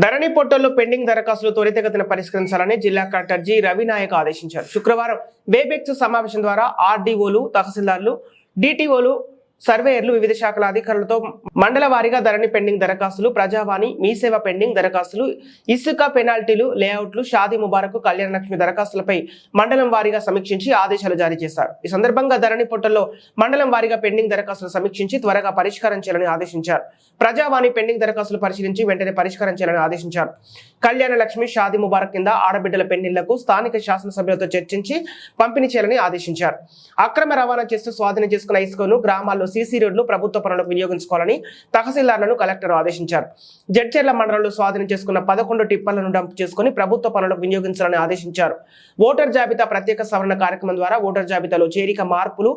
ధరణి పోర్టల్లో పెండింగ్ దరఖాస్తులు త్వరితగతిన పరిష్కరించాలని జిల్లా కలెక్టర్ జి రవినాయక్ ఆదేశించారు. శుక్రవారం వేబెక్స్ సమావేశం ద్వారా ఆర్డీఓలు, తహసీల్దార్లు, డిటిఓలు, సర్వేయర్లు, వివిధ శాఖల అధికారులతో మండల వారీగా ధరణి పెండింగ్ దరఖాస్తులు, ప్రజావాణి, మీ సేవ పెండింగ్ దరఖాస్తులు, ఇసుక పెనాల్టీలు, లేఅవుట్లు, షాదీ ముబారక్, కళ్యాణ లక్ష్మి దరఖాస్తులపై మండలం వారీగా సమీక్షించి ఆదేశాలు జారీ చేశారు. ఈ సందర్భంగా ధరణి పోర్టల్లో మండలం వారీగా పెండింగ్ దరఖాస్తులు సమీక్షించి త్వరగా పరిష్కారం చేయాలని ఆదేశించారు. ప్రజావాణి పెండింగ్ దరఖాస్తులు పరిశీలించి వెంటనే పరిష్కారం చేయాలని ఆదేశించారు. కళ్యాణ లక్ష్మి, షాదీ ముబారక్ కింద ఆడబిడ్డల పెళ్లిళ్లకు స్థానిక శాసనసభ్యులతో చర్చించి పంపిణీ చేయాలని ఆదేశించారు. అక్రమ రవాణా చేస్తూ స్వాధీనం చేసుకున్న ఇసుకను గ్రామాల్లో సీసీ రోడ్లు, ప్రభుత్వ పనులకు వినియోగించుకోవాలని తహసీల్దార్లను కలెక్టర్ ఆదేశించారు. జడ్చర్ల మండలంలో స్వాధీనం చేసుకున్న 11 టిప్పర్లను డంప్ చేసుకుని ప్రభుత్వ పనులకు వినియోగించాలని ఆదేశించారు. ఓటర్ జాబితా ప్రత్యేక సవరణ కార్యక్రమం ద్వారా ఓటర్ జాబితాలో చేరిక మార్పులు,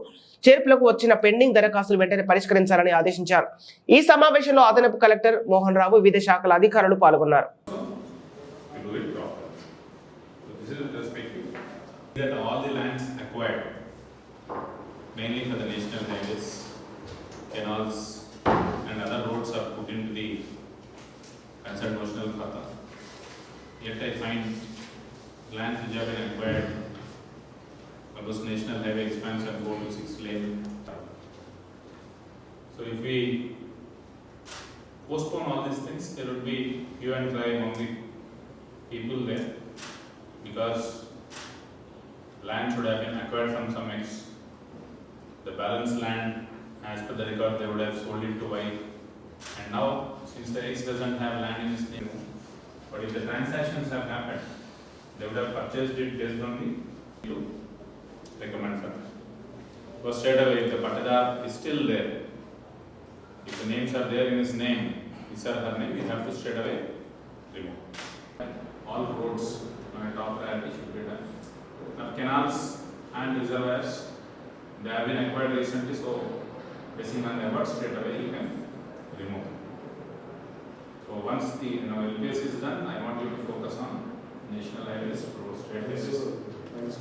చేర్పులకు వచ్చిన పెండింగ్ దరఖాస్తులు వెంటనే పరిష్కరించాలని ఆదేశించారు. ఈ సమావేశంలో అదనపు కలెక్టర్ మోహన్ రావు, వివిధ శాఖల అధికారులు పాల్గొన్నారు. Mainly for the national highways, canals and other roads are put into the concerned national khata. Yet I find lands which have been acquired for those national highway expansion 4 to 6 lane. So if we postpone all these things, there would be hue and cry among the people there, because land should have been acquired from some the balance land, as per the record, they would have sold it to Y. And now, since the X doesn't have land in his name, but if the transactions have happened, they would have purchased it based on the recommend for that. Because straight away, if the Patadar is still there, if the names are there in his name, his or her name, we have to straight away remove. All roads on a top priority should be done. Now, canals and reservoirs, they have been acquired recently, so basing on the efforts, straight away you can remove. So once the LPS is done, I want you to focus on national highways, roads, straight highways.